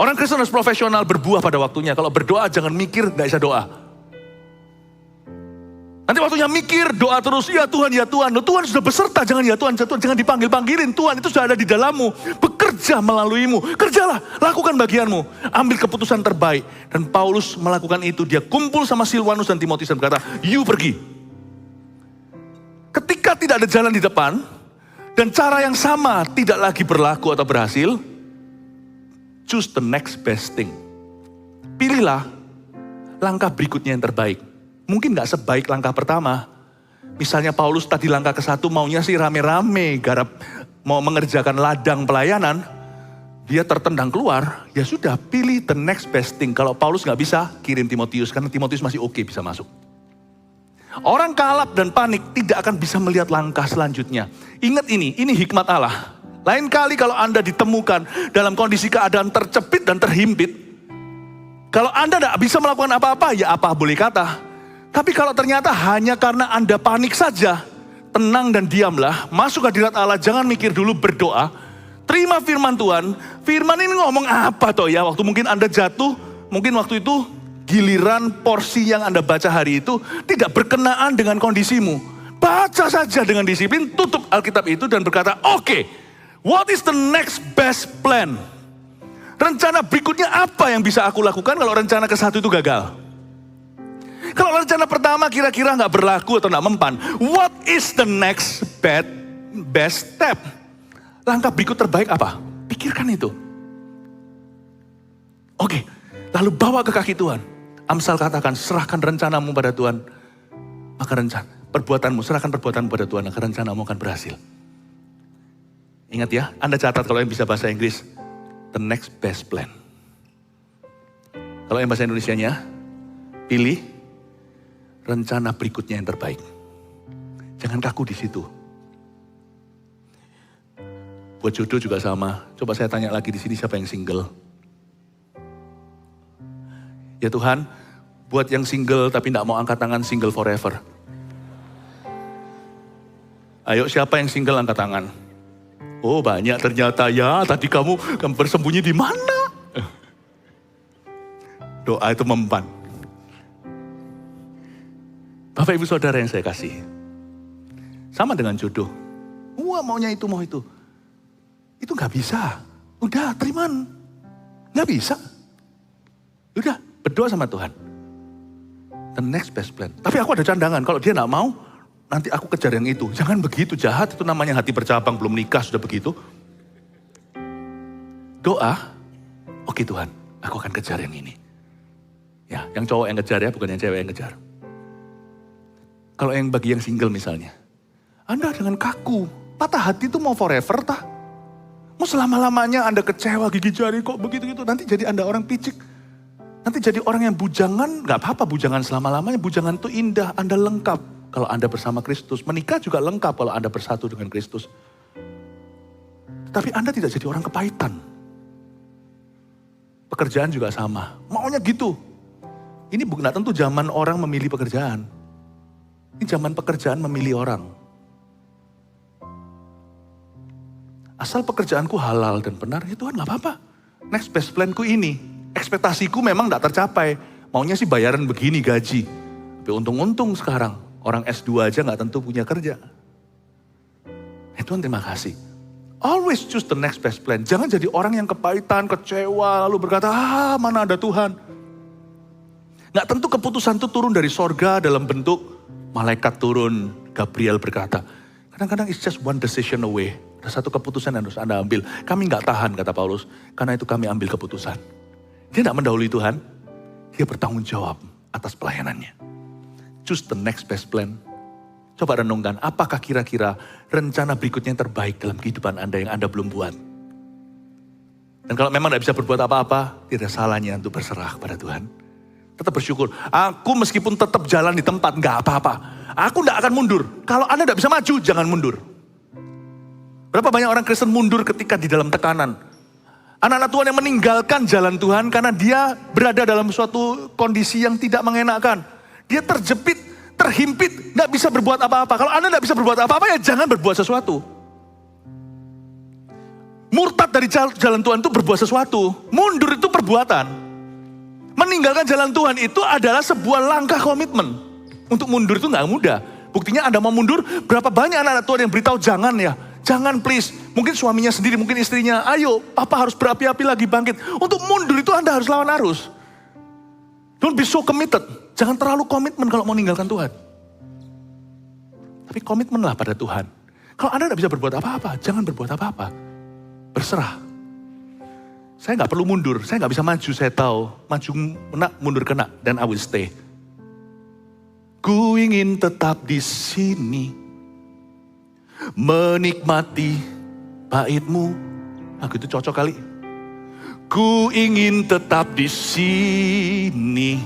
Orang Kristen harus profesional, berbuah pada waktunya. Kalau berdoa jangan mikir, gak bisa doa. Nanti waktunya mikir, doa terus, ya Tuhan, ya Tuhan. Loh, Tuhan sudah beserta, jangan ya Tuhan, jangan dipanggil-panggilin. Tuhan itu sudah ada di dalammu, bekerja melaluimu. Kerjalah, lakukan bagianmu. Ambil keputusan terbaik. Dan Paulus melakukan itu, dia kumpul sama Silwanus dan Timotius dan berkata, you pergi. Ketika tidak ada jalan di depan, dan cara yang sama tidak lagi berlaku atau berhasil, choose the next best thing. Pilihlah langkah berikutnya yang terbaik. Mungkin gak sebaik langkah pertama. Misalnya Paulus tadi langkah ke-1 maunya sih rame-rame, garap mau mengerjakan ladang pelayanan. Dia tertendang keluar, ya sudah pilih the next best thing. Kalau Paulus gak bisa, kirim Timotius, karena Timotius masih oke bisa masuk. Orang kalap dan panik tidak akan bisa melihat langkah selanjutnya. Ingat ini hikmat Allah. Lain kali kalau Anda ditemukan dalam kondisi keadaan tercepit dan terhimpit, kalau Anda tidak bisa melakukan apa-apa, ya apa boleh kata. Tapi kalau ternyata hanya karena Anda panik saja, tenang dan diamlah, masuk hadirat Allah, jangan mikir dulu, berdoa, terima firman Tuhan. Firman ini ngomong apa toh ya, waktu mungkin Anda jatuh, mungkin waktu itu giliran porsi yang Anda baca hari itu tidak berkenaan dengan kondisimu. Baca saja dengan disiplin, tutup Alkitab itu dan berkata, oke, what is the next best plan? Rencana berikutnya apa yang bisa aku lakukan kalau rencana ke-1 itu gagal? Kalau rencana pertama kira-kira nggak berlaku atau nggak mempan, what is the next best step? Langkah berikut terbaik apa? Pikirkan itu. Oke, lalu bawa ke kaki Tuhan. Amsal katakan, serahkan rencanamu pada Tuhan, maka serahkan perbuatanmu pada Tuhan, maka rencanamu akan berhasil. Ingat ya, Anda catat kalau yang bisa bahasa Inggris, the next best plan. Kalau yang bahasa Indonesianya, pilih rencana berikutnya yang terbaik. Jangan kaku di situ. Buat jodoh juga sama. Coba saya tanya lagi di sini, siapa yang single? Ya Tuhan, buat yang single tapi tidak mau angkat tangan, single forever. Ayo, siapa yang single angkat tangan? Oh banyak ternyata ya. Tadi kamu bersembunyi di mana? Doa itu mempan. Bapak ibu saudara yang saya kasih. Sama dengan jodoh. Wah maunya itu, mau itu. Itu gak bisa. Udah terimaan. Gak bisa. Udah berdoa sama Tuhan. The next best plan. Tapi aku ada candangan. Kalau dia gak mau, nanti aku kejar yang itu. Jangan begitu, jahat. Itu namanya hati bercabang, belum nikah sudah begitu. Doa. Oke Tuhan, aku akan kejar yang ini. Ya, yang cowok yang kejar ya, bukan yang cewek yang kejar. Kalau yang bagi yang single misalnya, Anda dengan kaku, patah hati itu mau forever tah? Mau selama-lamanya Anda kecewa, gigi jari kok begitu-gitu, nanti jadi Anda orang picik. Nanti jadi orang yang bujangan, gak apa-apa bujangan selama-lamanya, bujangan itu indah, Anda lengkap. Kalau Anda bersama Kristus, menikah juga lengkap kalau Anda bersatu dengan Kristus. Tapi Anda tidak jadi orang kepahitan. Pekerjaan juga sama, maunya gitu. Ini bukan tentu zaman orang memilih pekerjaan. Ini zaman pekerjaan memilih orang. Asal pekerjaanku halal dan benar, ya Tuhan gak apa-apa. Next best planku ini. Ekspektasiku memang gak tercapai. Maunya sih bayaran begini gaji. Tapi untung-untung sekarang. Orang S2 aja gak tentu punya kerja. Tuhan terima kasih. Always choose the next best plan. Jangan jadi orang yang kepahitan, kecewa, lalu berkata, mana ada Tuhan. Gak tentu keputusan itu turun dari sorga dalam bentuk malaikat turun, Gabriel berkata, kadang-kadang it's just one decision away. Ada satu keputusan yang harus Anda ambil. Kami gak tahan, kata Paulus, karena itu kami ambil keputusan. Dia gak mendahului Tuhan, dia bertanggung jawab atas pelayanannya. Choose the next best plan. Coba renungkan, apakah kira-kira rencana berikutnya yang terbaik dalam kehidupan Anda yang Anda belum buat. Dan kalau memang gak bisa berbuat apa-apa, tidak salahnya untuk berserah kepada Tuhan. Tetap bersyukur. Aku meskipun tetap jalan di tempat, gak apa-apa. Aku gak akan mundur. Kalau Anda gak bisa maju, jangan mundur. Berapa banyak orang Kristen mundur ketika di dalam tekanan. Anak-anak Tuhan yang meninggalkan jalan Tuhan karena dia berada dalam suatu kondisi yang tidak mengenakan. Dia terjepit, terhimpit, gak bisa berbuat apa-apa. Kalau Anda gak bisa berbuat apa-apa, ya jangan berbuat sesuatu. Murtad dari jalan Tuhan itu berbuat sesuatu. Mundur itu perbuatan. Meninggalkan jalan Tuhan itu adalah sebuah langkah komitmen. Untuk mundur itu gak mudah. Buktinya Anda mau mundur, berapa banyak anak-anak Tuhan yang beritahu jangan ya. Jangan please. Mungkin suaminya sendiri, mungkin istrinya. Ayo, papa harus berapi-api lagi bangkit. Untuk mundur itu Anda harus lawan arus. Don't be so committed. Jangan terlalu komitmen kalau mau meninggalkan Tuhan. Tapi komitmenlah pada Tuhan. Kalau Anda tidak bisa berbuat apa-apa, jangan berbuat apa-apa. Berserah. Saya nggak perlu mundur, saya nggak bisa maju, saya tahu. Maju kena, mundur kena, dan I will stay. Ku ingin tetap di sini, menikmati bait-Mu. Aku itu cocok kali. Ku ingin tetap di sini,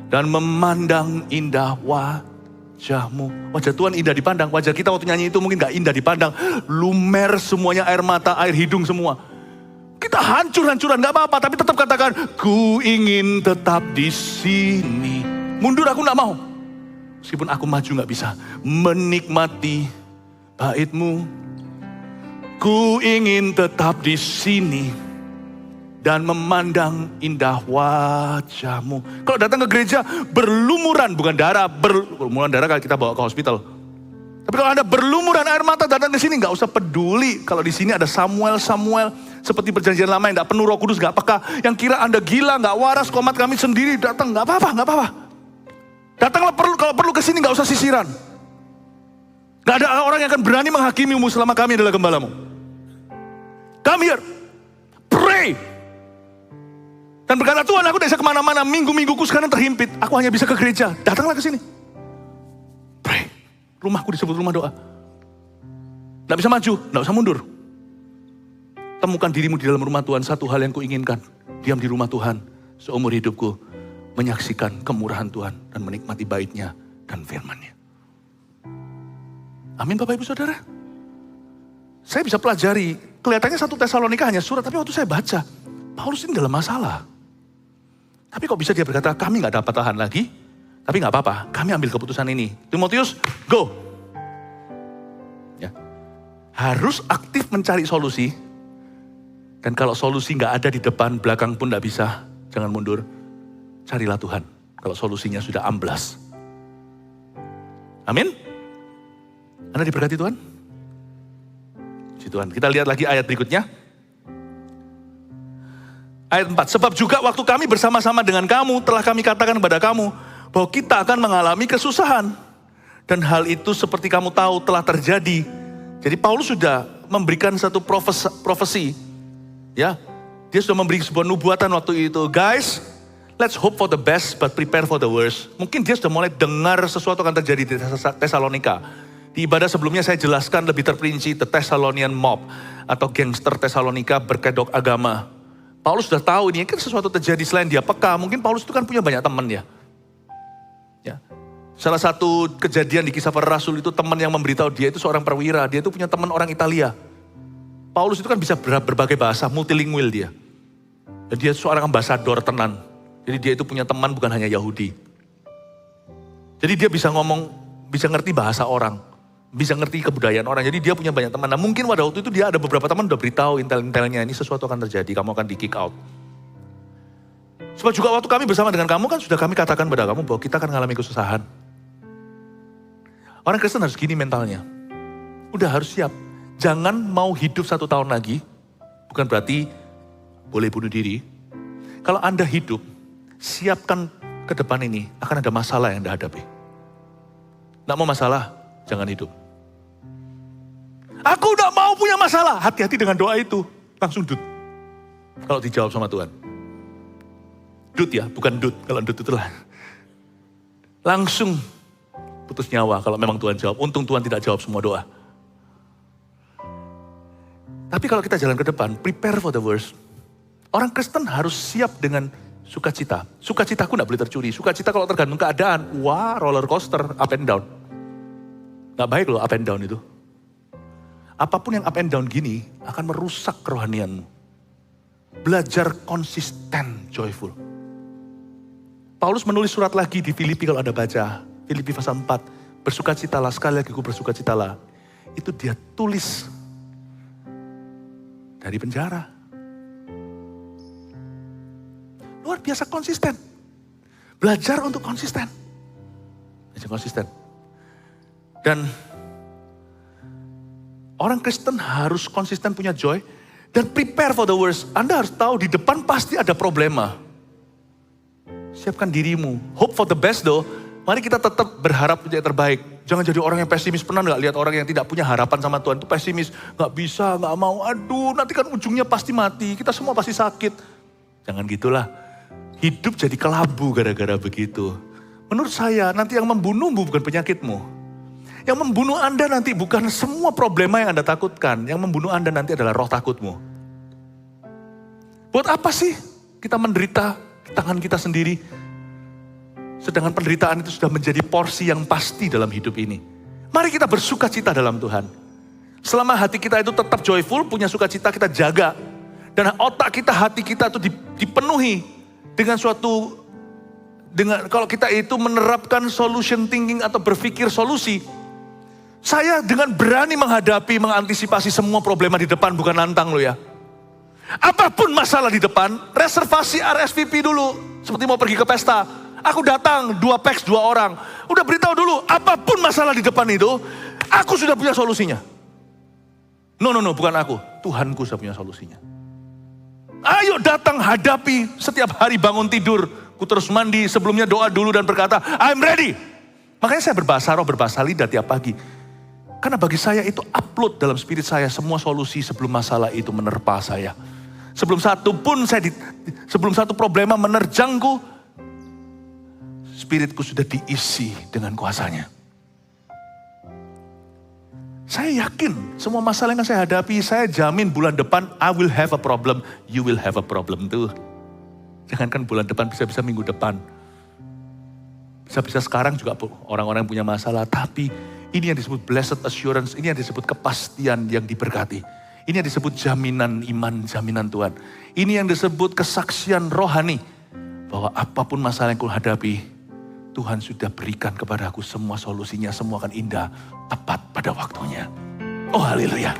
dan memandang indah wajah-Mu. Wajah Tuhan indah dipandang, wajah kita waktu nyanyi itu mungkin gak indah dipandang. Lumer semuanya, air mata, air hidung semua. Kita hancur-hancuran, gak apa-apa, tapi tetap katakan, ku ingin tetap di sini. Mundur aku gak mau. Meskipun aku maju gak bisa. Menikmati bait-Mu. Ku ingin tetap di sini. Dan memandang indah wajah-Mu. Kalau datang ke gereja, berlumuran, bukan darah. Berlumuran darah kalau kita bawa ke hospital. Tapi kalau Anda berlumuran air mata datang ke sini, nggak usah peduli. Kalau di sini ada Samuel, seperti perjanjian lama yang nggak penuh Roh Kudus, nggak peka. Yang kira Anda gila, nggak waras, komat kami sendiri datang, nggak apa-apa. Datanglah kalau perlu ke sini, nggak usah sisiran. Nggak ada orang yang akan berani menghakimimu selama kami adalah gembalamu. Come here, pray. Dan berkata, Tuhan aku tidak bisa kemana-mana, minggu-mingguku sekarang terhimpit. Aku hanya bisa ke gereja, datanglah ke sini. Pray. Rumahku disebut rumah doa. Tidak bisa maju, tidak usah mundur. Temukan dirimu di dalam rumah Tuhan, satu hal yang kuinginkan. Diam di rumah Tuhan, seumur hidupku. Menyaksikan kemurahan Tuhan dan menikmati bait-Nya dan firman-Nya. Amin Bapak Ibu Saudara. Saya bisa pelajari, kelihatannya 1 Tesalonika hanya surat, tapi waktu saya baca, Paulus ini dalam masalah. Tapi kok bisa dia berkata, kami gak dapat tahan lagi, tapi gak apa-apa, kami ambil keputusan ini. Timotius, go. Ya. Harus aktif mencari solusi. Dan kalau solusi gak ada di depan, belakang pun gak bisa, jangan mundur. Carilah Tuhan, kalau solusinya sudah amblas. Amin. Anda diberkati Tuhan? Puji Tuhan. Kita lihat lagi ayat berikutnya. Ayat 4, sebab juga waktu kami bersama-sama dengan kamu, telah kami katakan kepada kamu, bahwa kita akan mengalami kesusahan. Dan hal itu seperti kamu tahu telah terjadi. Jadi Paulus sudah memberikan satu profesi. Ya, dia sudah memberi sebuah nubuatan waktu itu. Guys, let's hope for the best, but prepare for the worst. Mungkin dia sudah mulai dengar sesuatu akan terjadi di Tesalonika. Di ibadah sebelumnya saya jelaskan lebih terperinci, the Thessalonian mob, atau gangster Tesalonika berkedok agama. Paulus sudah tahu ini kan sesuatu terjadi selain dia peka. Mungkin Paulus itu kan punya banyak teman ya. Salah satu kejadian di Kisah Para Rasul itu teman yang memberitahu dia itu seorang perwira. Dia itu punya teman orang Italia. Paulus itu kan bisa berbagai bahasa, multilingual dia. Dan dia seorang ambasador tenan. Jadi dia itu punya teman bukan hanya Yahudi. Jadi dia bisa ngomong, bisa ngerti bahasa orang. Bisa ngerti kebudayaan orang, jadi dia punya banyak teman. Nah mungkin pada waktu itu dia ada beberapa teman udah beritahu intel-intelnya, ini sesuatu akan terjadi, kamu akan di kick out. Sebab juga waktu kami bersama dengan kamu kan sudah kami katakan pada kamu bahwa kita akan mengalami kesusahan. Orang Kristen harus gini mentalnya, udah harus siap. Jangan mau hidup 1 tahun lagi, bukan berarti boleh bunuh diri. Kalau Anda hidup, siapkan ke depan ini, akan ada masalah yang Anda hadapi. Nggak mau masalah, jangan hidup. Aku udah mau punya masalah. Hati-hati dengan doa itu. Langsung dut. Kalau dijawab sama Tuhan. Dut ya, bukan dut. Kalau dut itulah. Langsung putus nyawa kalau memang Tuhan jawab. Untung Tuhan tidak jawab semua doa. Tapi kalau kita jalan ke depan, prepare for the worst. Orang Kristen harus siap dengan sukacita. Sukacitaku tidak boleh tercuri. Sukacita kalau tergantung keadaan. Wah, roller coaster, up and down. Gak baik loh up and down itu. Apapun yang up and down gini akan merusak kerohanianmu. Belajar konsisten, joyful. Paulus menulis surat lagi di Filipi kalau Anda baca. Filipi pasal 4. Bersukacitalah, sekali lagi ku bersukacitalah. Itu dia tulis dari penjara. Luar biasa konsisten. Belajar untuk konsisten. Belajar konsisten. Dan orang Kristen harus konsisten punya joy dan prepare for the worst. Anda harus tahu di depan pasti ada problema. Siapkan dirimu. Hope for the best though. Mari kita tetap berharap yang terbaik. Jangan jadi orang yang pesimis. Pernah gak lihat orang yang tidak punya harapan sama Tuhan itu pesimis. Gak bisa, gak mau. Aduh, nanti kan ujungnya pasti mati. Kita semua pasti sakit. Jangan gitulah. Hidup jadi kelabu gara-gara begitu. Menurut saya nanti yang membunuhmu bukan penyakitmu. Yang membunuh Anda nanti bukan semua problema yang Anda takutkan. Yang membunuh Anda nanti adalah roh takutmu. Buat apa sih kita menderita di tangan kita sendiri? Sedangkan penderitaan itu sudah menjadi porsi yang pasti dalam hidup ini. Mari kita bersuka cita dalam Tuhan. Selama hati kita itu tetap joyful, punya sukacita kita jaga. Dan otak kita, hati kita itu dipenuhi dengan kalau kita itu menerapkan solution thinking atau berpikir solusi. Saya dengan berani mengantisipasi semua problema di depan, bukan nantang lo ya. Apapun masalah di depan, reservasi RSVP dulu. Seperti mau pergi ke pesta. Aku datang, 2 peks 2 orang. Udah beritahu dulu, apapun masalah di depan itu, aku sudah punya solusinya. No, bukan aku. Tuhanku sudah punya solusinya. Ayo datang hadapi setiap hari bangun tidur. Ku terus mandi, sebelumnya doa dulu dan berkata, I'm ready. Makanya saya berbahasa roh, berbahasa lidah tiap pagi. Karena bagi saya itu upload dalam spirit saya semua solusi sebelum masalah itu menerpa saya. Sebelum satu problema menerjangku, spiritku sudah diisi dengan kuasanya. Saya yakin semua masalah yang saya hadapi, saya jamin bulan depan I will have a problem, you will have a problem too. Jangankan bulan depan, bisa-bisa minggu depan. Bisa-bisa sekarang juga orang-orang punya masalah, tapi ini yang disebut blessed assurance, ini yang disebut kepastian yang diberkati. Ini yang disebut jaminan iman, jaminan Tuhan. Ini yang disebut kesaksian rohani, bahwa apapun masalah yang ku hadapi, Tuhan sudah berikan kepada aku semua solusinya, semua akan indah, tepat pada waktunya. Oh haleluya.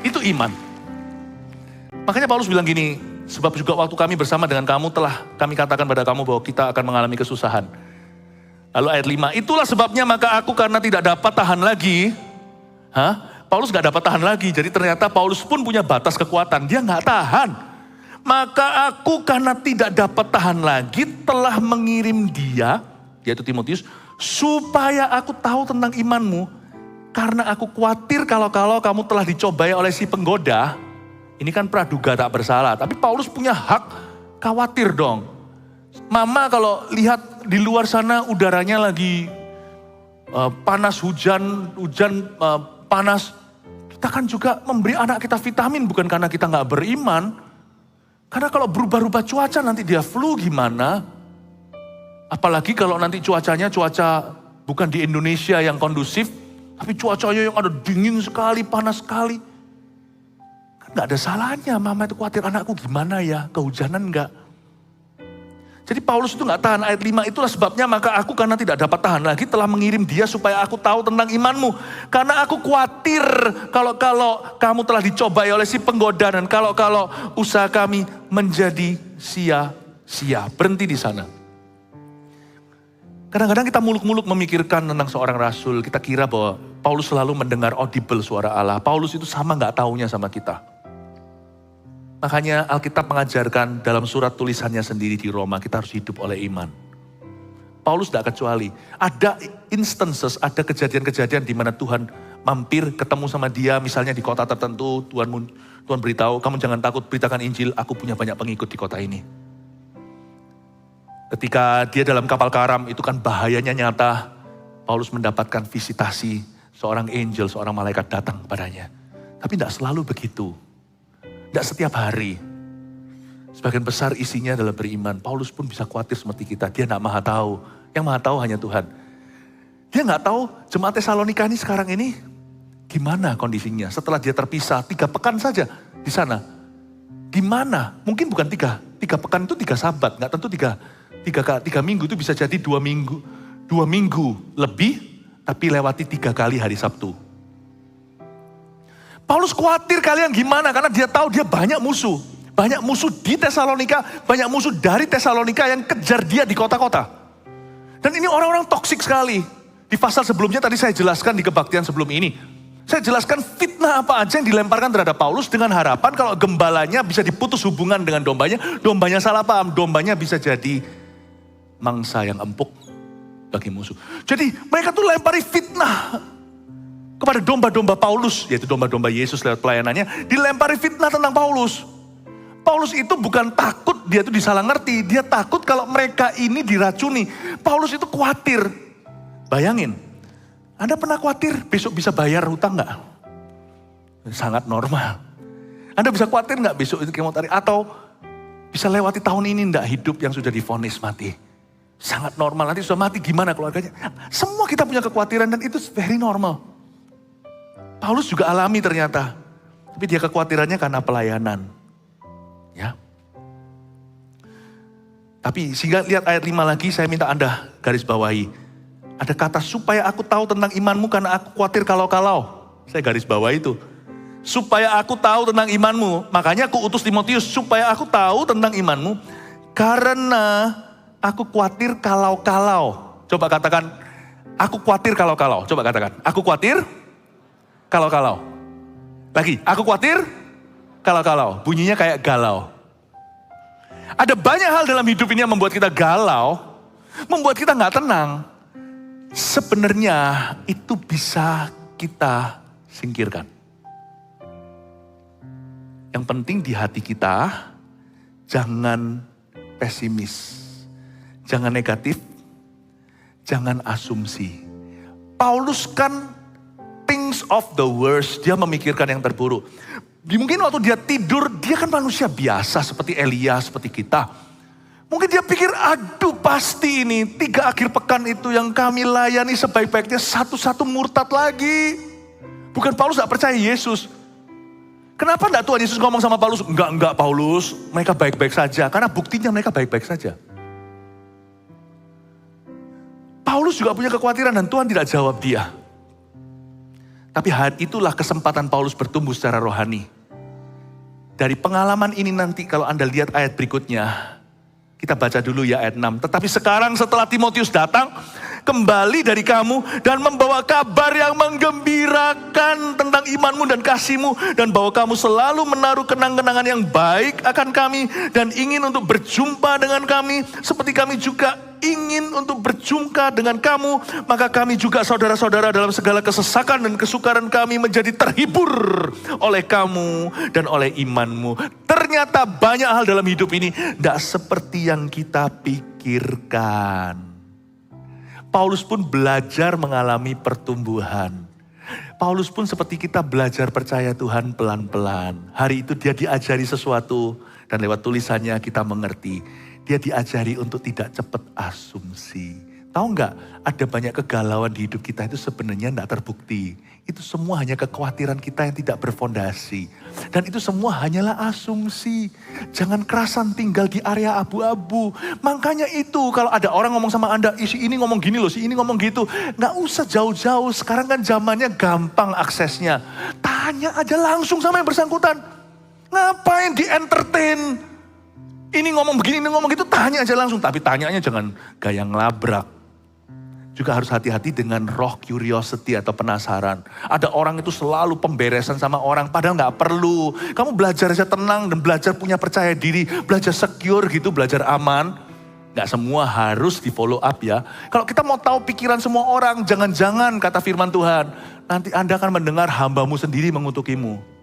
Itu iman. Makanya Paulus bilang gini, sebab juga waktu kami bersama dengan kamu telah kami katakan pada kamu bahwa kita akan mengalami kesusahan. Lalu ayat 5, itulah sebabnya maka aku karena tidak dapat tahan lagi. Paulus gak dapat tahan lagi, jadi ternyata Paulus pun punya batas kekuatan, dia gak tahan. Maka aku karena tidak dapat tahan lagi telah mengirim dia, yaitu Timotius, supaya aku tahu tentang imanmu. Karena aku khawatir kalau kamu telah dicobai oleh si penggoda. Ini kan praduga tak bersalah, tapi Paulus punya hak khawatir dong. Mama kalau lihat di luar sana udaranya lagi panas, hujan panas. Kita kan juga memberi anak kita vitamin bukan karena kita gak beriman. Karena kalau berubah-ubah cuaca nanti dia flu gimana? Apalagi kalau nanti cuacanya cuaca bukan di Indonesia yang kondusif, tapi cuacanya yang ada dingin sekali, panas sekali. Kan gak ada salahnya mama itu khawatir anakku gimana ya, kehujanan enggak. Jadi Paulus itu gak tahan ayat 5, itulah sebabnya maka aku karena tidak dapat tahan lagi telah mengirim dia supaya aku tahu tentang imanmu. Karena aku khawatir kalau kamu telah dicobai oleh si penggoda dan kalau usaha kami menjadi sia-sia. Berhenti di sana. Kadang-kadang kita muluk-muluk memikirkan tentang seorang rasul. Kita kira bahwa Paulus selalu mendengar audible suara Allah. Paulus itu sama gak taunya sama kita. Makanya Alkitab mengajarkan dalam surat tulisannya sendiri di Roma, kita harus hidup oleh iman. Paulus tidak kecuali. Ada instances, ada kejadian-kejadian di mana Tuhan mampir ketemu sama dia, misalnya di kota tertentu, Tuhan beritahu, kamu jangan takut beritakan Injil, aku punya banyak pengikut di kota ini. Ketika dia dalam kapal karam, itu kan bahayanya nyata. Paulus mendapatkan visitasi, seorang angel, seorang malaikat datang kepadanya. Tapi tidak selalu begitu. Tidak setiap hari. Sebagian besar isinya adalah beriman. Paulus pun bisa khawatir seperti kita. Dia tidak maha tahu. Yang maha tahu hanya Tuhan. Dia nggak tahu jemaat Tesalonika ini sekarang ini gimana kondisinya. Setelah dia terpisah 3 pekan saja di sana. Gimana? Mungkin bukan 3 pekan itu 3 sabat. Nggak tentu 3 minggu itu bisa jadi 2 minggu. 2 minggu lebih tapi lewati 3 kali hari Sabtu. Paulus khawatir kalian gimana, karena dia tahu dia banyak musuh. Banyak musuh di Tesalonika, banyak musuh dari Tesalonika yang kejar dia di kota-kota. Dan ini orang-orang toksik sekali. Di pasal sebelumnya tadi saya jelaskan di kebaktian sebelum ini. Saya jelaskan fitnah apa aja yang dilemparkan terhadap Paulus dengan harapan kalau gembalanya bisa diputus hubungan dengan dombanya salah paham, dombanya bisa jadi mangsa yang empuk bagi musuh. Jadi mereka tuh lempari fitnah kepada domba-domba Paulus, yaitu domba-domba Yesus lewat pelayanannya, dilempari fitnah tentang Paulus. Paulus itu bukan takut dia tuh disalah ngerti, dia takut kalau mereka ini diracuni. Paulus itu khawatir. Bayangin, Anda pernah khawatir besok bisa bayar hutang nggak? Sangat normal. Anda bisa khawatir nggak besok itu kemoterapi atau bisa lewati tahun ini nggak hidup yang sudah divonis mati? Sangat normal, nanti sudah mati gimana keluarganya? Semua kita punya kekhawatiran dan itu very normal. Paulus juga alami ternyata. Tapi dia kekhawatirannya karena pelayanan. Ya. Tapi sehingga lihat ayat 5 lagi, saya minta Anda garis bawahi. Ada kata supaya aku tahu tentang imanmu karena aku khawatir kalau-kalau. Saya garis bawahi itu. Supaya aku tahu tentang imanmu. Makanya aku utus Timotius supaya aku tahu tentang imanmu. Karena aku khawatir kalau-kalau. Coba katakan, aku khawatir kalau-kalau. Coba katakan, aku khawatir kalau-kalau. Lagi, aku khawatir kalau-kalau. Bunyinya kayak galau. Ada banyak hal dalam hidup ini yang membuat kita galau, membuat kita gak tenang. Sebenarnya itu bisa kita singkirkan. Yang penting di hati kita, jangan pesimis. Jangan negatif, jangan asumsi. Paulus kan things of the worst, dia memikirkan yang terburuk. Mungkin waktu dia tidur, dia kan manusia biasa seperti Elia, seperti kita. Mungkin dia pikir, aduh pasti ini 3 akhir pekan itu yang kami layani sebaik-baiknya satu-satu murtad lagi. Bukan Paulus gak percaya Yesus. Kenapa enggak Tuhan Yesus ngomong sama Paulus? Enggak Paulus, mereka baik-baik saja. Karena buktinya mereka baik-baik saja. Paulus juga punya kekhawatiran dan Tuhan tidak jawab dia. Tapi itulah kesempatan Paulus bertumbuh secara rohani. Dari pengalaman ini nanti kalau Anda lihat ayat berikutnya. Kita baca dulu ya ayat 6. Tetapi sekarang setelah Timotius datang kembali dari kamu dan membawa kabar yang menggembirakan tentang imanmu dan kasihmu. Dan bahwa kamu selalu menaruh kenang-kenangan yang baik akan kami dan ingin untuk berjumpa dengan kami. Seperti kami juga ingin untuk berjumpa dengan kamu, maka kami juga saudara-saudara dalam segala kesesakan dan kesukaran kami menjadi terhibur oleh kamu dan oleh imanmu. Ternyata banyak hal dalam hidup ini tidak seperti yang kita pikirkan. Paulus pun belajar mengalami pertumbuhan. Paulus pun seperti kita belajar percaya Tuhan pelan-pelan. Hari itu dia diajari sesuatu dan lewat tulisannya kita mengerti. Dia diajari untuk tidak cepat asumsi. Tahu nggak, ada banyak kegalauan di hidup kita itu sebenarnya tidak terbukti. Itu semua hanya kekhawatiran kita yang tidak berfondasi. Dan itu semua hanyalah asumsi. Jangan kerasan tinggal di area abu-abu. Makanya itu kalau ada orang ngomong sama Anda, si ini ngomong gini loh, si ini ngomong gitu. Nggak usah jauh-jauh, sekarang kan zamannya gampang aksesnya. Tanya aja langsung sama yang bersangkutan. Ngapain di-entertain? Ini ngomong begini, ini ngomong gitu, tanya aja langsung. Tapi tanyanya jangan gaya ngelabrak. Juga harus hati-hati dengan roh curiosity atau penasaran. Ada orang itu selalu pemberesan sama orang, padahal gak perlu. Kamu belajar aja tenang dan belajar punya percaya diri. Belajar secure gitu, belajar aman. Gak semua harus di follow up ya. Kalau kita mau tahu pikiran semua orang, jangan-jangan kata firman Tuhan. Nanti Anda akan mendengar hambamu sendiri mengutukimu.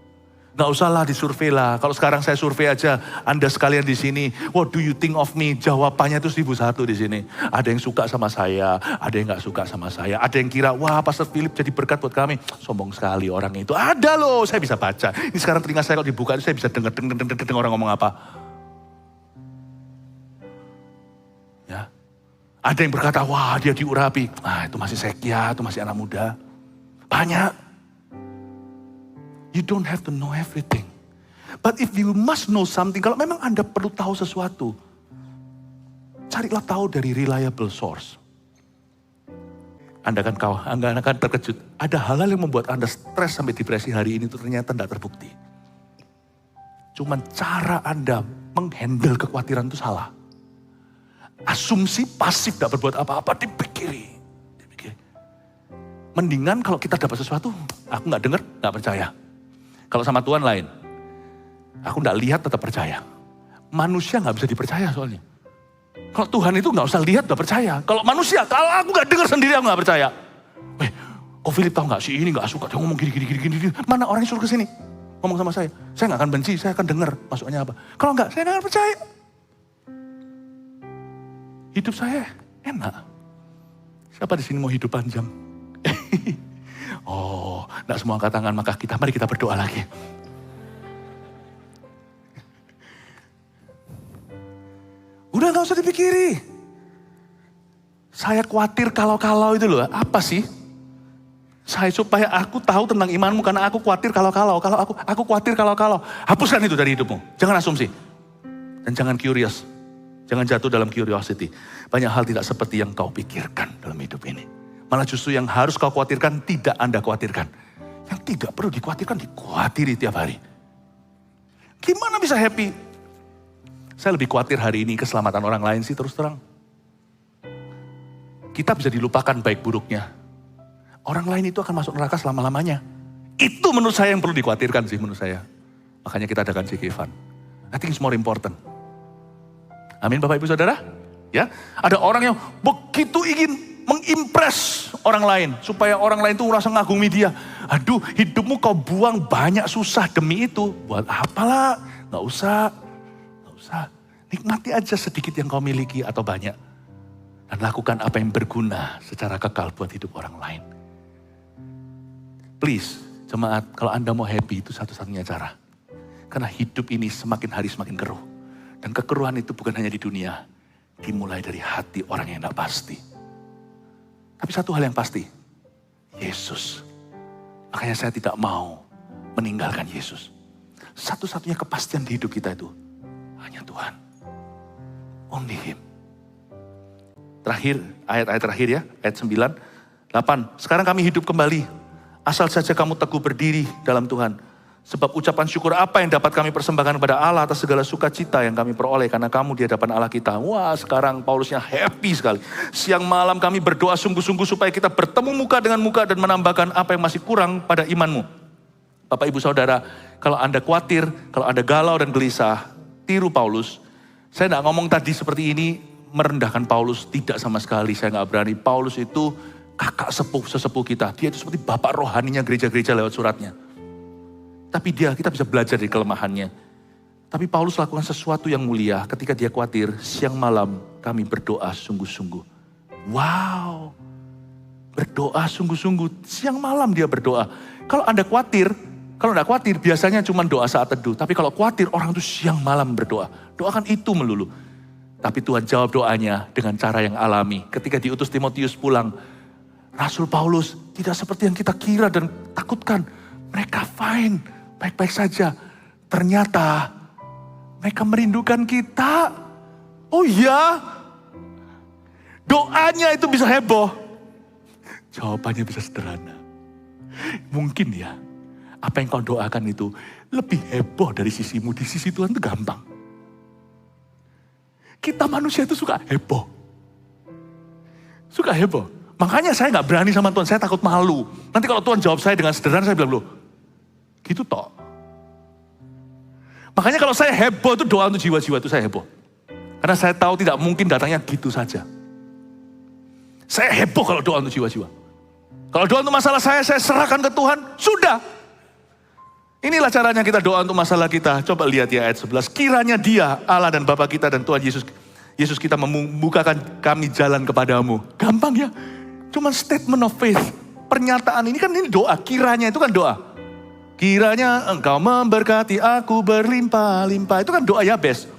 Gak usahlah disurvei lah. Kalau sekarang saya survei aja, Anda sekalian di sini, what do you think of me? Jawabannya itu 1001 di sini. Ada yang suka sama saya, ada yang gak suka sama saya. Ada yang kira, wah Pastor Philip jadi berkat buat kami. Sombong sekali orang itu. Ada loh, saya bisa baca. Ini sekarang telinga saya kalau dibuka, saya bisa dengar orang ngomong apa. Ya, ada yang berkata, wah dia diurapi. Ah itu masih sekia, itu masih anak muda. Banyak. You don't have to know everything. But if you must know something, kalau memang Anda perlu tahu sesuatu, carilah tahu dari reliable source. Anda akan terkejut. Ada hal-hal yang membuat Anda stres sampai depresi hari ini itu ternyata tidak terbukti. Cuman cara Anda menghandle kekhawatiran itu salah. Asumsi pasif tidak berbuat apa-apa, dipikiri. Mendingan kalau kita dapat sesuatu, aku gak dengar, gak percaya. Kalau sama Tuhan lain, aku gak lihat tetap percaya. Manusia gak bisa dipercaya soalnya. Kalau Tuhan itu gak usah lihat gak percaya. Kalau manusia, kalau aku gak dengar sendiri aku gak percaya. Kok Philip tahu gak si ini gak suka, dia ngomong gini. Mana orang yang suruh kesini? Ngomong sama saya gak akan benci, saya akan dengar maksudnya apa. Kalau enggak, saya gak akan percaya. Hidup saya enak. Siapa di sini mau hidup panjang? Oh, enggak semua angkat tangan, mari kita berdoa lagi. Udah gak usah dipikiri. Saya khawatir kalau-kalau itu loh, apa sih? Supaya aku tahu tentang imanmu karena aku khawatir kalau-kalau. Kalau aku khawatir kalau-kalau. Hapuskan itu dari hidupmu. Jangan asumsi. Dan jangan curious. Jangan jatuh dalam curiosity. Banyak hal tidak seperti yang kau pikirkan dalam hidup ini. Malah justru yang harus kau khawatirkan tidak Anda khawatirkan. Yang tidak perlu dikhawatirkan, dikhawatiri tiap hari. Gimana bisa happy? Saya lebih khawatir hari ini keselamatan orang lain sih terus terang. Kita bisa dilupakan baik buruknya. Orang lain itu akan masuk neraka selama-lamanya. Itu menurut saya yang perlu dikhawatirkan sih menurut saya. Makanya kita adakan CK-Fund. I think it's more important. Amin Bapak Ibu Saudara. Ya, ada orang yang begitu ingin mengimpress orang lain. Supaya orang lain itu merasa ngagumi dia. Aduh, hidupmu kau buang banyak susah demi itu. Buat apalah, gak usah. Nikmati aja sedikit yang kau miliki atau banyak. Dan lakukan apa yang berguna secara kekal buat hidup orang lain. Please, jemaat, kalau Anda mau happy itu satu-satunya cara. Karena hidup ini semakin hari semakin keruh. Dan kekeruhan itu bukan hanya di dunia. Dimulai dari hati orang yang tidak pasti. Tapi satu hal yang pasti, Yesus. Makanya saya tidak mau meninggalkan Yesus. Satu-satunya kepastian di hidup kita itu hanya Tuhan. Only Him. Terakhir, ayat-ayat terakhir ya, ayat 9, 8. Sekarang kami hidup kembali. Asal saja kamu teguh berdiri dalam Tuhan. Sebab ucapan syukur apa yang dapat kami persembahkan kepada Allah atas segala sukacita yang kami peroleh karena kamu di hadapan Allah kita. Wah, sekarang Paulusnya happy sekali. Siang malam kami berdoa sungguh-sungguh supaya kita bertemu muka dengan muka dan menambahkan apa yang masih kurang pada imanmu. Bapak Ibu Saudara, kalau Anda khawatir, kalau Anda galau dan gelisah, tiru Paulus. Saya tidak ngomong tadi seperti ini merendahkan Paulus, tidak sama sekali, saya nggak berani. Paulus itu kakak sesepuh kita. Dia itu seperti bapak rohaninya gereja-gereja lewat suratnya. Tapi kita bisa belajar dari kelemahannya. Tapi Paulus lakukan sesuatu yang mulia ketika dia khawatir, siang malam kami berdoa sungguh-sungguh. Wow, berdoa sungguh-sungguh, siang malam dia berdoa. Kalau Anda khawatir, kalau enggak khawatir biasanya cuma doa saat teduh. Tapi kalau khawatir orang itu siang malam berdoa. Doakan itu melulu. Tapi Tuhan jawab doanya dengan cara yang alami. Ketika diutus Timotius pulang, Rasul Paulus tidak seperti yang kita kira dan takutkan. Mereka fine, baik-baik saja. Ternyata mereka merindukan kita. Oh iya, doanya itu bisa heboh. Jawabannya bisa sederhana. Mungkin ya, apa yang kau doakan itu lebih heboh dari sisimu. Di sisi Tuhan itu gampang. Kita manusia itu suka heboh. Suka heboh. Makanya saya gak berani sama Tuhan, saya takut malu. Nanti kalau Tuhan jawab saya dengan sederhana, saya bilang, loh, gitu toh. Makanya kalau saya heboh itu doa untuk jiwa-jiwa itu saya heboh. Karena saya tahu tidak mungkin datangnya gitu saja. Saya heboh kalau doa untuk jiwa-jiwa. Kalau doa untuk masalah saya serahkan ke Tuhan, sudah. Inilah caranya kita doa untuk masalah kita. Coba lihat ya ayat 11. Kiranya Dia, Allah dan Bapa kita dan Tuhan Yesus kita membukakan kami jalan kepadamu. Gampang ya. Cuma statement of faith. Pernyataan ini kan ini doa. Kiranya itu kan doa. Kiranya engkau memberkati aku berlimpah-limpah. Itu kan doa Yabes.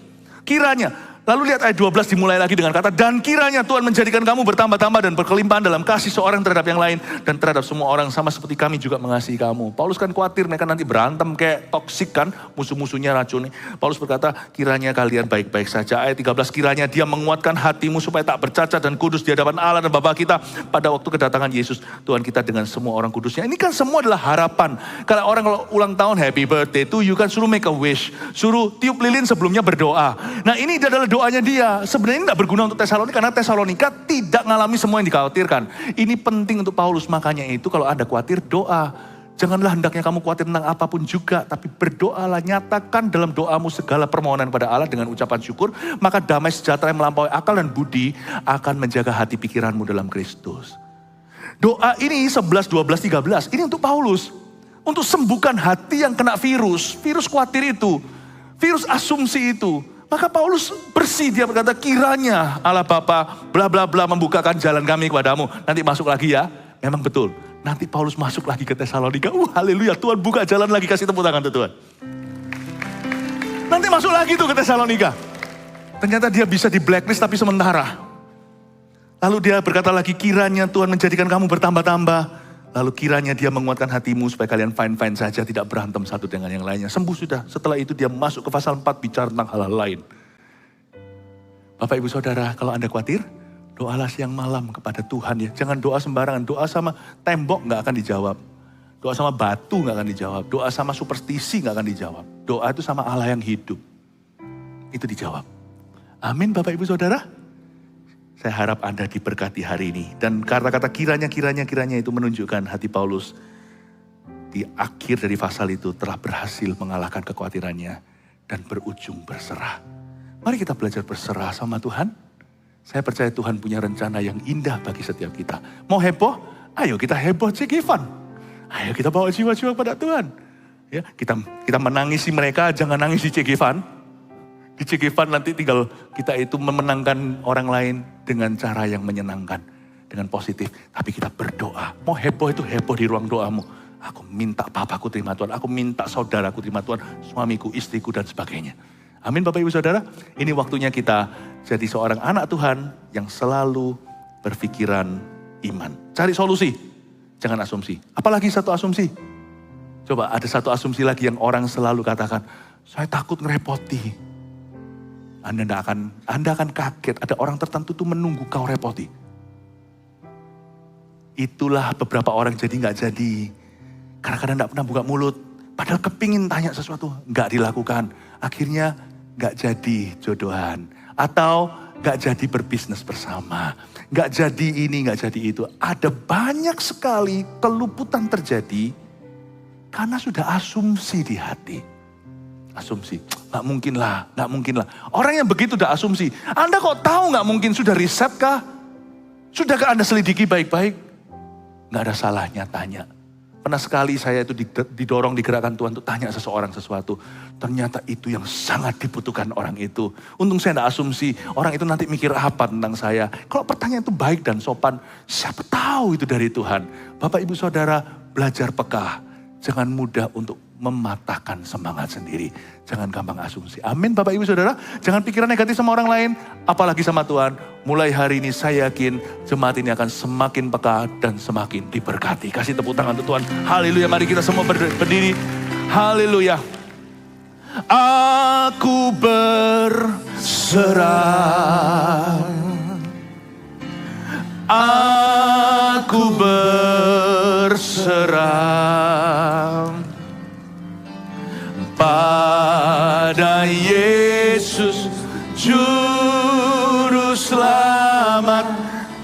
Kiranya Lalu lihat ayat 12 dimulai lagi dengan kata, dan kiranya Tuhan menjadikan kamu bertambah-tambah dan berkelimpahan dalam kasih seorang terhadap yang lain dan terhadap semua orang sama seperti kami juga mengasihi kamu. Paulus kan khawatir mereka nanti berantem kayak toksik kan, musuh-musuhnya racuni. Paulus berkata, kiranya kalian baik-baik saja. Ayat 13, kiranya dia menguatkan hatimu supaya tak bercacat dan kudus di hadapan Allah dan Bapa kita pada waktu kedatangan Yesus Tuhan kita dengan semua orang kudusnya. Ini kan semua adalah harapan. Kalau orang kalau ulang tahun happy birthday to you kan suruh make a wish, suruh tiup lilin sebelumnya berdoa. Nah ini adalah doanya dia. Sebenarnya ini tidak berguna untuk Tesalonika karena Tesalonika tidak mengalami semua yang dikhawatirkan. Ini penting untuk Paulus, makanya itu kalau Anda khawatir doa. Janganlah hendaknya kamu khawatir tentang apapun juga, tapi berdoalah, nyatakan dalam doamu segala permohonan pada Allah dengan ucapan syukur, maka damai sejahtera yang melampaui akal dan budi akan menjaga hati pikiranmu dalam Kristus. Doa ini 11, 12, 13, ini untuk Paulus. Untuk sembuhkan hati yang kena virus khawatir itu, virus asumsi itu. Maka Paulus bersih, dia berkata, kiranya Allah Bapa bla bla bla membukakan jalan kami kepadamu. Nanti masuk lagi ya, memang betul. Nanti Paulus masuk lagi ke Tesalonika. Haleluya, Tuhan buka jalan lagi, kasih tepuk tangan tuh Tuhan. Nanti masuk lagi tuh ke Tesalonika. Ternyata dia bisa di blacklist tapi sementara. Lalu dia berkata lagi, kiranya Tuhan menjadikan kamu bertambah-tambah. Lalu kiranya dia menguatkan hatimu supaya kalian fine-fine saja, tidak berantem satu dengan yang lainnya. Sembuh sudah. Setelah itu dia masuk ke pasal 4 bicara tentang hal-hal lain. Bapak ibu saudara, kalau Anda khawatir, doalah siang malam kepada Tuhan ya. Jangan doa sembarangan. Doa sama tembok gak akan dijawab. Doa sama batu gak akan dijawab. Doa sama superstisi gak akan dijawab. Doa itu sama Allah yang hidup. Itu dijawab. Amin Bapak ibu saudara. Saya harap Anda diberkati hari ini. Dan kata-kata kiranya itu menunjukkan hati Paulus di akhir dari pasal itu telah berhasil mengalahkan kekhawatirannya dan berujung berserah. Mari kita belajar berserah sama Tuhan. Saya percaya Tuhan punya rencana yang indah bagi setiap kita. Mau heboh? Ayo kita heboh Cekivan. Ayo kita bawa jiwa-jiwa pada Tuhan. Ya, kita menangisi mereka, jangan nangisi Cekivan. Di Cekivan nanti tinggal kita itu memenangkan orang lain dengan cara yang menyenangkan. Dengan positif. Tapi kita berdoa. Mau heboh itu heboh di ruang doamu. Aku minta papaku terima Tuhan. Aku minta saudaraku terima Tuhan. Suamiku, istriku dan sebagainya. Amin Bapak Ibu Saudara. Ini waktunya kita jadi seorang anak Tuhan yang selalu berpikiran iman. Cari solusi. Jangan asumsi. Apalagi satu asumsi. Coba ada satu asumsi lagi yang orang selalu katakan. Saya takut ngerepoti. Anda akan kaget, ada orang tertentu tuh menunggu kau repoti. Itulah beberapa orang jadi gak jadi. Karena kadang gak pernah buka mulut. Padahal kepingin tanya sesuatu, gak dilakukan. Akhirnya gak jadi jodohan. Atau gak jadi berbisnis bersama. Gak jadi ini, gak jadi itu. Ada banyak sekali keluputan terjadi karena sudah asumsi di hati. Asumsi, gak mungkin lah. Orang yang begitu udah asumsi. Anda kok tahu gak mungkin, sudah riset kah? Sudahkah Anda selidiki baik-baik? Gak ada salahnya tanya. Pernah sekali saya itu didorong digerakkan Tuhan untuk tanya seseorang sesuatu. Ternyata itu yang sangat dibutuhkan orang itu. Untung saya gak asumsi, orang itu nanti mikir apa tentang saya. Kalau pertanyaan itu baik dan sopan, siapa tahu itu dari Tuhan. Bapak ibu saudara, belajar peka. Jangan mudah untuk mematahkan semangat sendiri. Jangan gampang asumsi. Amin Bapak Ibu Saudara. Jangan pikiran negatif sama orang lain. Apalagi sama Tuhan. Mulai hari ini saya yakin jemaat ini akan semakin peka dan semakin diberkati. Kasih tepuk tangan untuk Tuhan. Haleluya. Mari kita semua berdiri. Haleluya. Aku berserah. Aku berserah pada Yesus Juru Selamat.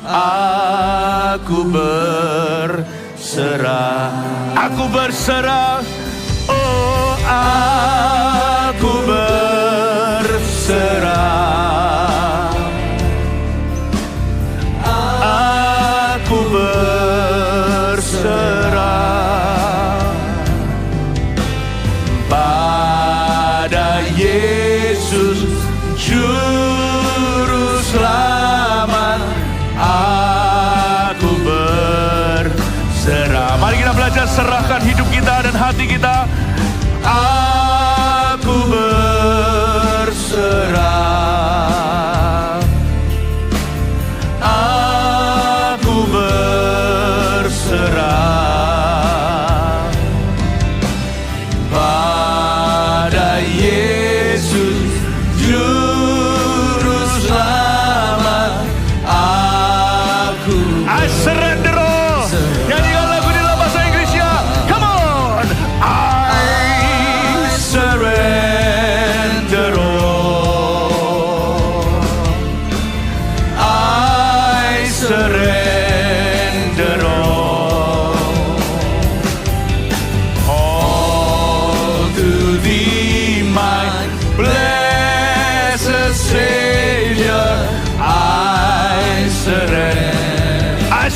Aku berserah. Aku berserah. Oh, aku berserah. Aku berserah pada Yesus Juru Selamat. Aku berserah. Mari kita belajar serahkan hidup kita dan hati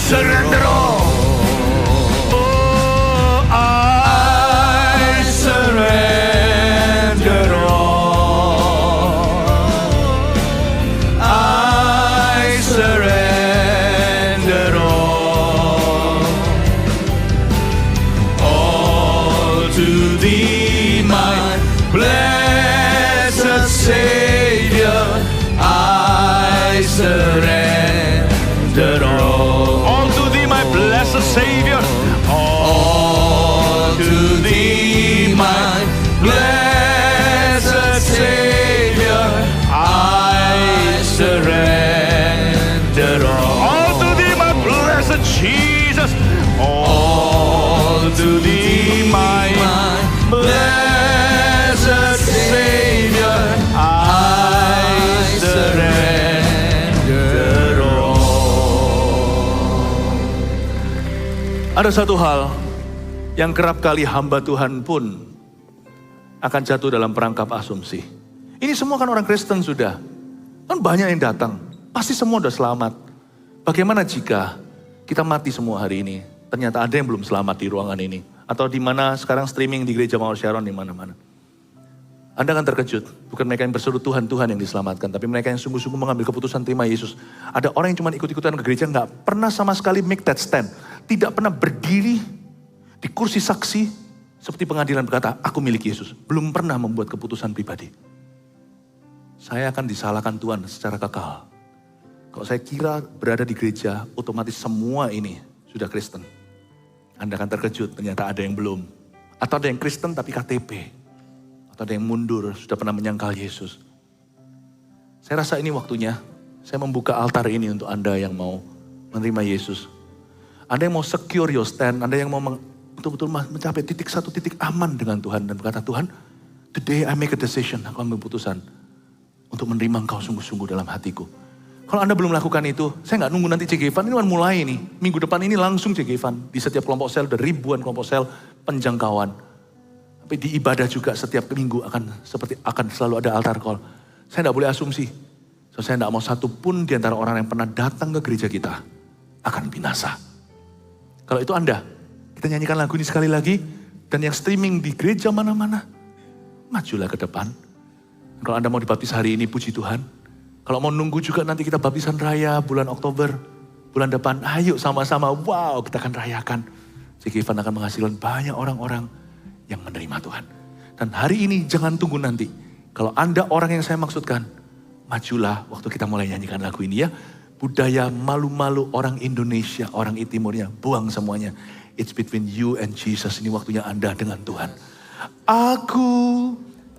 surrender all. Oh, I surrender all. I surrender all. All to Thee, my blessed Savior. I surrender all. All to Thee, my blessed Savior. All to Thee, my blessed Savior. I surrender all. All to Thee, my blessed Jesus. All to Thee, my blessed Savior. I surrender all. Ada satu hal yang kerap kali hamba Tuhan pun akan jatuh dalam perangkap asumsi. Ini semua kan orang Kristen sudah. Kan banyak yang datang. Pasti semua udah selamat. Bagaimana jika kita mati semua hari ini? Ternyata ada yang belum selamat di ruangan ini. Atau di mana sekarang streaming di Gereja Mawar Sharon di mana-mana. Anda akan terkejut. Bukan mereka yang berseru Tuhan yang diselamatkan. Tapi mereka yang sungguh-sungguh mengambil keputusan terima Yesus. Ada orang yang cuma ikut-ikutan ke gereja. Nggak pernah sama sekali make that stand. Tidak pernah berdiri di kursi saksi. Seperti pengadilan berkata, aku milik Yesus. Belum pernah membuat keputusan pribadi. Saya akan disalahkan Tuhan secara kekal. Kalau saya kira berada di gereja, otomatis semua ini sudah Kristen. Anda akan terkejut, ternyata ada yang belum. Atau ada yang Kristen tapi KTP. Atau ada yang mundur, sudah pernah menyangkal Yesus. Saya rasa ini waktunya, saya membuka altar ini untuk Anda yang mau menerima Yesus. Anda yang mau secure your stand, Anda yang mau betul-betul mencapai satu titik aman dengan Tuhan. Dan berkata, Tuhan, today I make a decision, aku ambil keputusan untuk menerima Engkau sungguh-sungguh dalam hatiku. Kalau Anda belum melakukan itu, saya nggak nunggu nanti CG Evan, ini kan mulai nih. Minggu depan ini langsung CG Evan. Di setiap kelompok sel, ada ribuan kelompok sel penjangkauan. Tapi di ibadah juga setiap minggu akan selalu ada altar call. Saya nggak boleh asumsi. So, saya nggak mau satu pun di antara orang yang pernah datang ke gereja kita akan binasa. Kalau itu Anda, kita nyanyikan lagu ini sekali lagi. Dan yang streaming di gereja mana-mana, majulah ke depan. Kalau Anda mau dibaptis hari ini, puji Tuhan. Kalau mau nunggu juga nanti kita baptisan raya bulan Oktober, bulan depan, ayo sama-sama, wow kita akan rayakan. CG Evan akan menghasilkan banyak orang-orang yang menerima Tuhan. Dan hari ini jangan tunggu nanti. Kalau Anda orang yang saya maksudkan, majulah waktu kita mulai nyanyikan lagu ini ya. Budaya malu-malu orang Indonesia, orang Timurnya, buang semuanya. It's between you and Jesus, ini waktunya Anda dengan Tuhan. Aku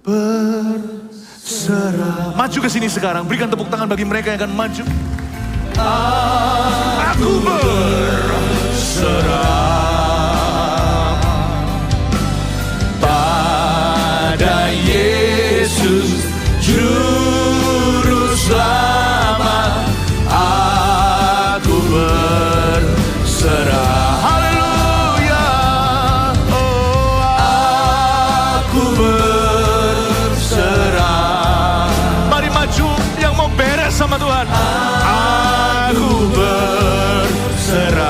berserah. Maju ke sini sekarang, berikan tepuk tangan bagi mereka yang akan maju. Aku berserah pada Yesus Juru Selamat. Aku berserah. Haleluya. Oh, aku berserah. Mari maju yang mau beres sama Tuhan. Aku berserah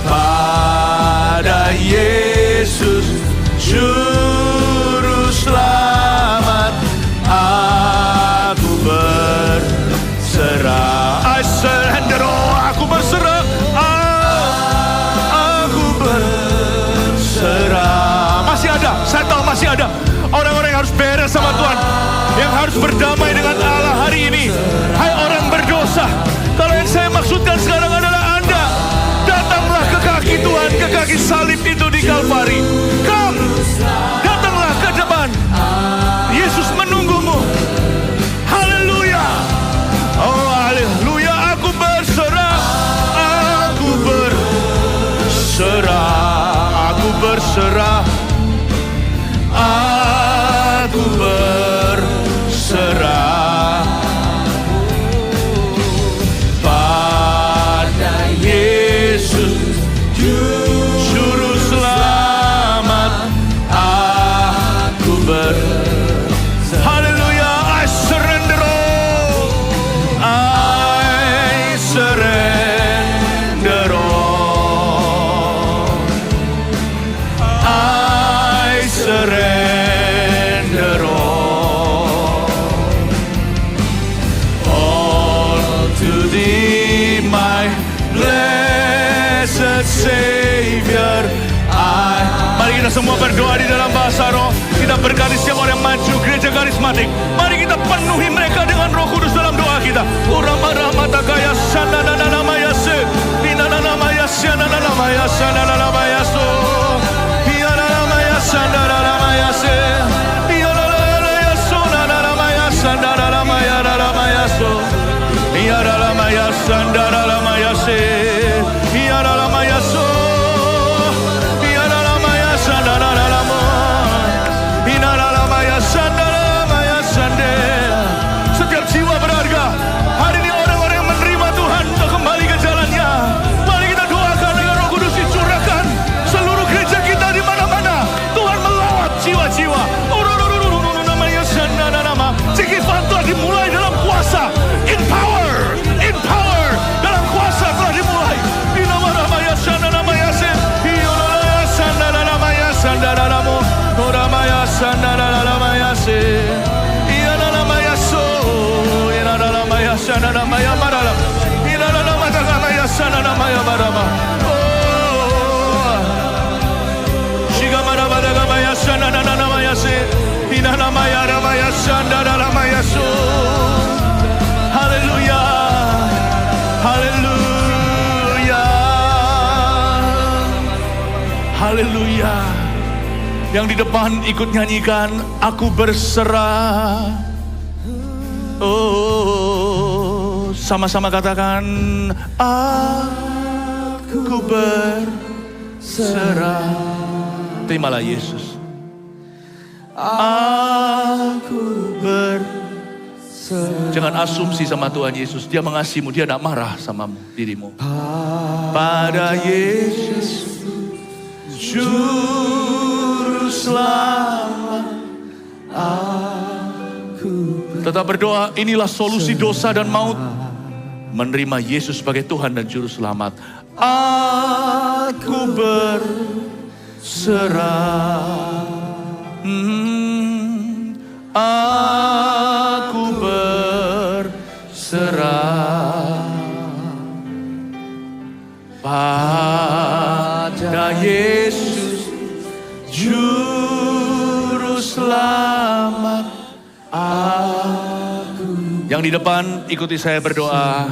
pada Yesus Juru Selamat. Aku berserah. I surrender all. Aku berserah. Aku berserah. Masih ada, saya tahu masih ada orang-orang yang harus beres sama Tuhan, yang harus berdamai dengan Allah hari ini. Hai orang berdosa, kalau yang saya maksudkan sekarang adalah Anda, datanglah ke kaki Tuhan, ke kaki salib itu di Kalvari. Come, datanglah ke depan. Yesus menunggumu. Haleluya. Oh haleluya. Aku berserah. Aku berserah. Aku berserah. Aku berserah pada Yesus Juru Selamat. semua berdoa di dalam bahasa roh. Kita berkati setiap orang yang maju gereja karismatik. Mari kita penuhi mereka dengan Roh Kudus dalam doa kita. Urama-rama-takaya sanananamayase. Inananamayasyanananamayasyanananayaso. Iyananamayasyanananamayase. Iyananamayasyanananamayasyanananamayararamayaso. Iyararamayasyanananamayase. Iyararamayaso. Setiap jiwa berharga. Hari ini orang-orang yang menerima Tuhan untuk kembali ke jalannya. Mari kita doakan dengan Roh Kudus dicurahkan seluruh gereja kita di mana-mana. Tuhan melawat jiwa-jiwa. Cikifan telah dimulai dalam kuasa. In power dalam kuasa telah dimulai. Haleluya, haleluya, haleluya. Yang di depan ikut nyanyikan, aku berserah. Oh, sama-sama katakan, aku berserah. Terimalah Yesus. Aku berserah. Jangan asumsi sama Tuhan Yesus. Dia mengasihimu, dia tidak marah sama dirimu. Pada Yesus, Juru Selamat, aku tetap berdoa. Inilah solusi dosa dan maut. Menerima Yesus sebagai Tuhan dan Juru Selamat. Aku berserah. Aku berserah pada Yesus, Juru Selamat aku. Yang di depan ikuti saya berdoa.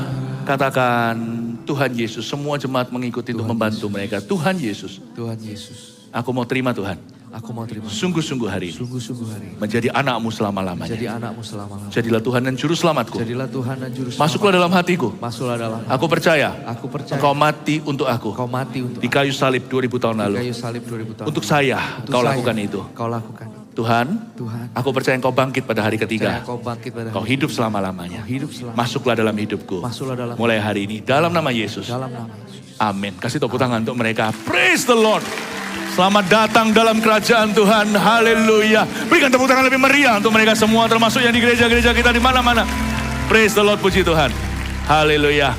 Katakan, Tuhan Yesus. Semua jemaat mengikuti untuk membantu mereka. Tuhan Yesus. Tuhan Yesus. Aku mau terima Tuhan. Aku mau terima. Sungguh-sungguh hari ini. Sungguh-sungguh hari ini. Menjadi anakmu selama-lamanya. Menjadi anakmu selama-lamanya. Jadilah Tuhan dan Juru Selamatku. Jadilah Tuhan dan Juru Selamat. Masuklah dalam hatiku. Masuklah dalam hatiku. Aku percaya. Aku percaya. Engkau mati untuk aku. Kau mati untuk di kayu salib 2000 tahun lalu. Di kayu salib 2000 tahun. Untuk saya, Untuk kau saya, lakukan itu. Kau lakukan. Tuhan, Tuhan, aku percaya Engkau bangkit pada hari ketiga. Kau bangkit pada Kau hidup selama-lamanya. hidup selama. Masuklah dalam hidupku. Masuklah dalam. Mulai hari ini dalam nama Yesus. Dalam nama Yesus. Amin. Kasih tepuk tangan untuk mereka. Praise the Lord. Selamat datang dalam kerajaan Tuhan. Haleluya. Berikan tepuk tangan lebih meriah untuk mereka semua, termasuk yang di gereja-gereja kita di mana-mana. Praise the Lord, puji Tuhan. Haleluya.